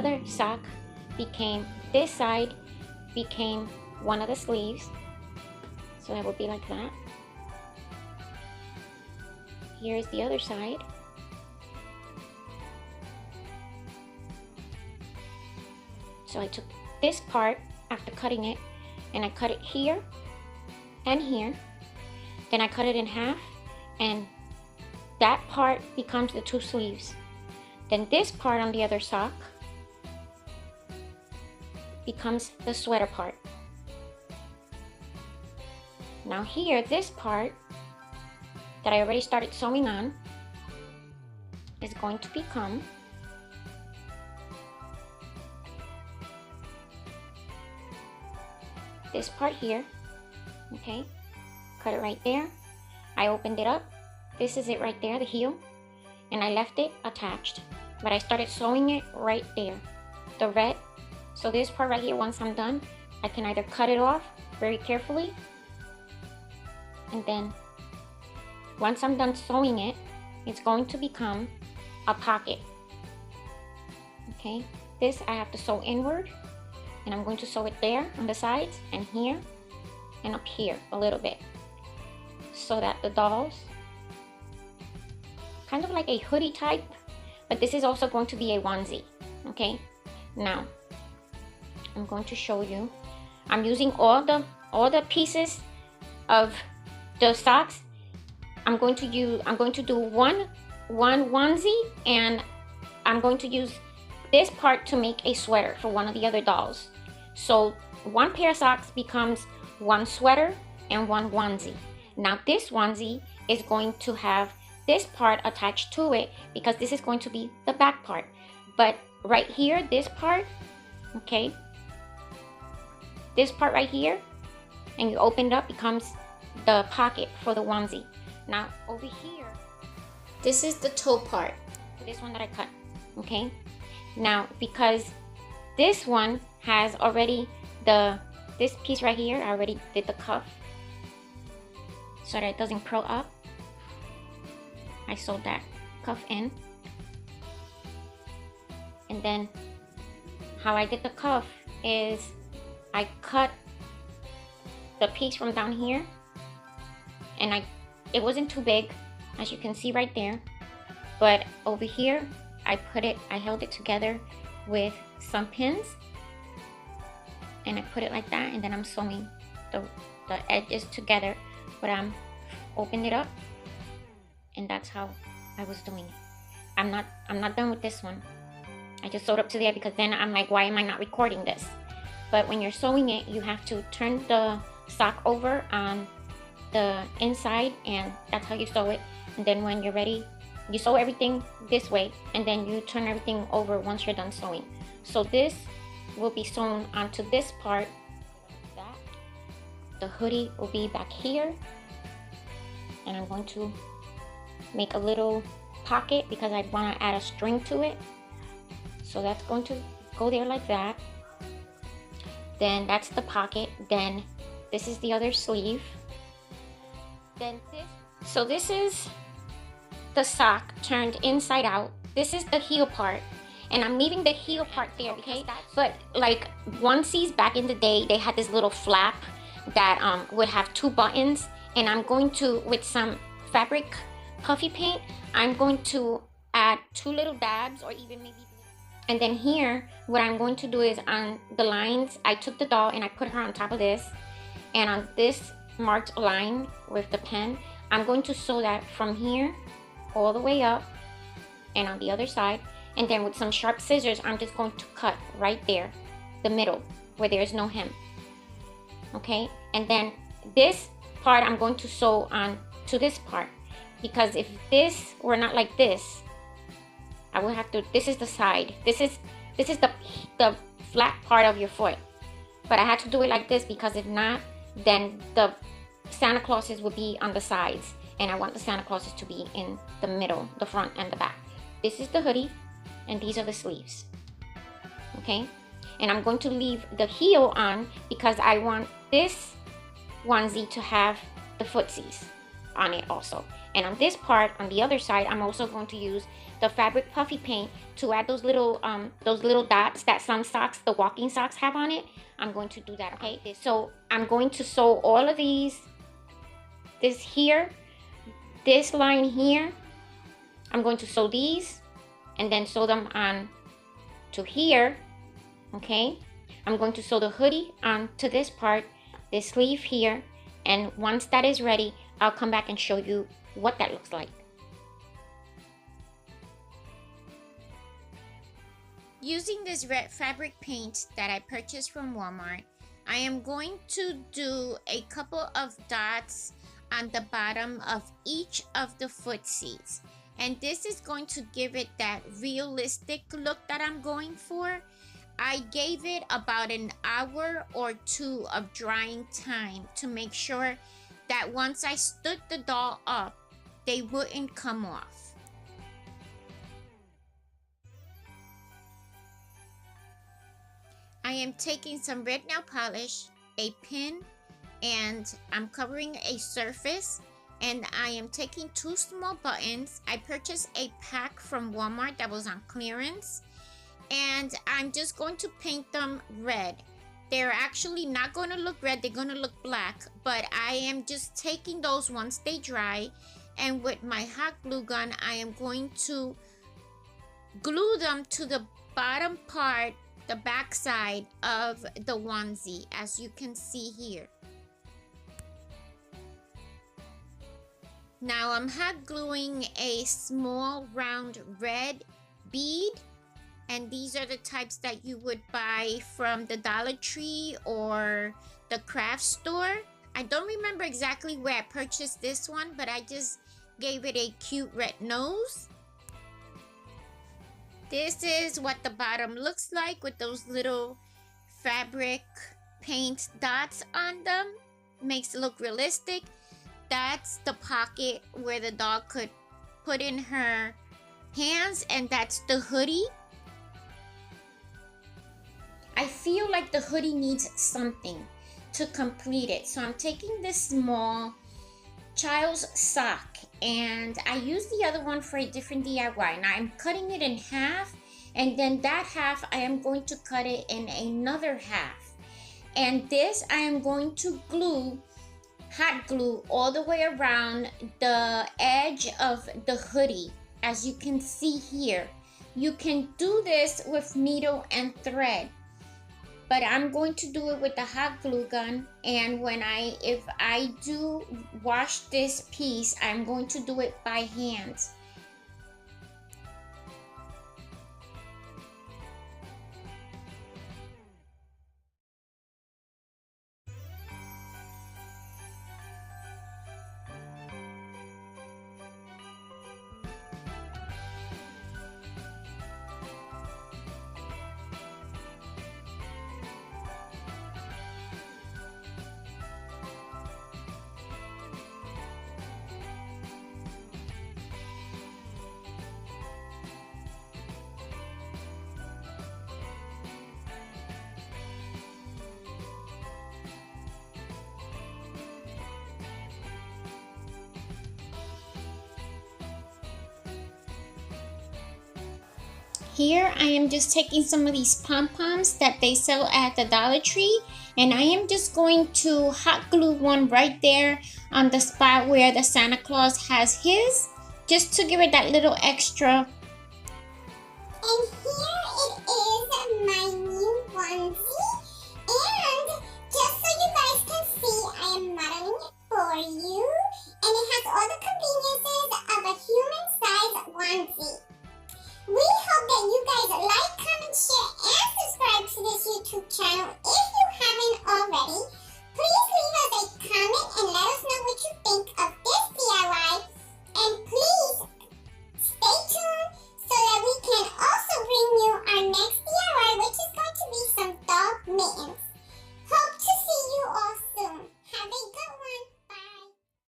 other sock became, this side became one of the sleeves. So that would be like that. Here's the other side. So I took this part after cutting it, and I cut it here and here. Then I cut it in half, and that part becomes the two sleeves. Then this part on the other sock becomes the sweater part. Now here, this part that I already started sewing on is going to become this part here. Okay, cut it right there. I opened it up. This is it right there, the heel, and I left it attached, but I started sewing it right there, the red. So this part right here, once I'm done, I can either cut it off very carefully, and then once I'm done sewing it, it's going to become a pocket. Okay, this I have to sew inward, and I'm going to sew it there on the sides and here and up here a little bit, so that the dolls, kind of like a hoodie type, but this is also going to be a onesie. Okay, now I'm going to show you. I'm using all the pieces of the socks. I'm going to do one onesie, and I'm going to use this part to make a sweater for one of the other dolls. So one pair of socks becomes one sweater and one onesie. Now this onesie is going to have this part attached to it because this is going to be the back part. But right here, this part, okay, this part right here, and you open it up, becomes the pocket for the onesie. Now over here, this is the toe part, this one that I cut. Okay, now because this one has already this piece right here, I already did the cuff so that it doesn't curl up. I sewed that cuff in, and then how I did the cuff is I cut the piece from down here, and it wasn't too big, as you can see right there, but over here I held it together with some pins, and I put it like that, and then I'm sewing the edges together, but I'm opened it up, and that's how I was doing it. I'm not done with this one. I just sewed up to there because then I'm like, why am I not recording this? But when you're sewing it, you have to turn the sock over on the inside, and that's how you sew it. And then when you're ready, you sew everything this way, and then you turn everything over once you're done sewing. So this will be sewn onto this part. The hoodie will be back here, and I'm going to make a little pocket because I want to add a string to it. So that's going to go there like that. Then that's the pocket. Then this is the other sleeve. Then this is the sock turned inside out. This is the heel part, and I'm leaving the heel part there, okay? But like onesies back in the day, they had this little flap that would have two buttons, and I'm going to, with some fabric puffy paint, I'm going to add two little dabs, or even maybe. And then here, what I'm going to do is on the lines, I took the doll and I put her on top of this, and on this marked line with the pen, I'm going to sew that from here all the way up, and on the other side, and then with some sharp scissors, I'm just going to cut right there, the middle, where there's no hem. Okay, and then this part I'm going to sew on to this part, because if this were not like this, I would have to, this is the side, this is the flat part of your foot, but I had to do it like this because if not, then the Santa Clauses would be on the sides, and I want the Santa Clauses to be in the middle, the front and the back. This is the hoodie, and these are the sleeves. Okay, and I'm going to leave the heel on because I want this onesie to have the footsies on it also. And on this part, on the other side, I'm also going to use the fabric puffy paint to add those little dots that some socks, the walking socks, have on it. I'm going to do that, okay? So I'm going to sew all of these, this here, this line here. I'm going to sew these and then sew them on to here, okay? I'm going to sew the hoodie on to this part, this sleeve here, and once that is ready, I'll come back and show you what that looks like. Using this red fabric paint that I purchased from Walmart, I am going to do a couple of dots on the bottom of each of the footsies. And this is going to give it that realistic look that I'm going for. I gave it about an hour or two of drying time to make sure that once I stood the doll up, they wouldn't come off. I am taking some red nail polish, a pin, and I'm covering a surface, and I am taking 2 small buttons. I purchased a pack from Walmart that was on clearance, and I'm just going to paint them red. They're actually not going to look red, they're going to look black, but I am just taking those once they dry, and with my hot glue gun, I am going to glue them to the bottom part, the back side of the onesie, as you can see here. Now I'm hot gluing a small round red bead, and these are the types that you would buy from the Dollar Tree or the craft store. I don't remember exactly where I purchased this one, but I just gave it a cute red nose. This is what the bottom looks like with those little fabric paint dots on them. Makes it look realistic. That's the pocket where the dog could put in her hands, and that's the hoodie. I feel like the hoodie needs something to complete it, so I'm taking this small child's sock, and I used the other one for a different DIY. Now I'm cutting it in half, and then that half I am going to cut it in another half, and this I am going to glue, hot glue, all the way around the edge of the hoodie, as you can see here. You can do this with needle and thread, but I'm going to do it with the hot glue gun, and if I do wash this piece, I'm going to do it by hand. Here I am just taking some of these pom-poms that they sell at the Dollar Tree, and I am just going to hot glue one right there on the spot where the Santa Claus has his, just to give it that little extra. And here it is, my new onesie, and just so you guys can see, I am modeling it for you, and it has all the conveniences of a human-sized onesie. We hope that you guys like, comment, share, and subscribe to this YouTube channel if you haven't already. Please leave us a comment and let us know what you think of this DIY